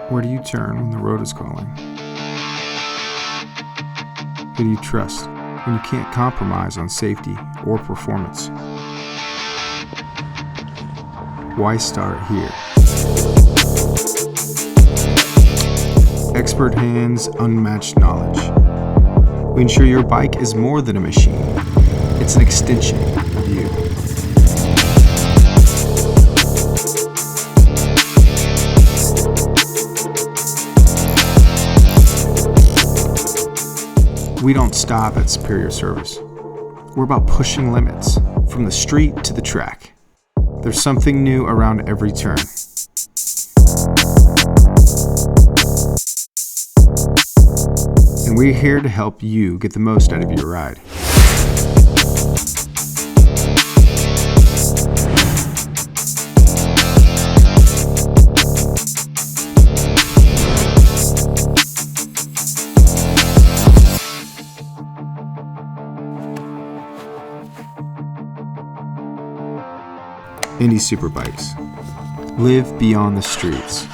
Where do you turn when the road is calling? Who do you trust when you can't compromise on safety or performance? Why start here? Expert hands, unmatched knowledge. We ensure your bike is more than a machine. It's an extension of you. We don't stop at superior service. We're about pushing limits from the street to the track. There's something new around every turn. And we're here to help you get the most out of your ride. Indy Superbikes. Live beyond the streets.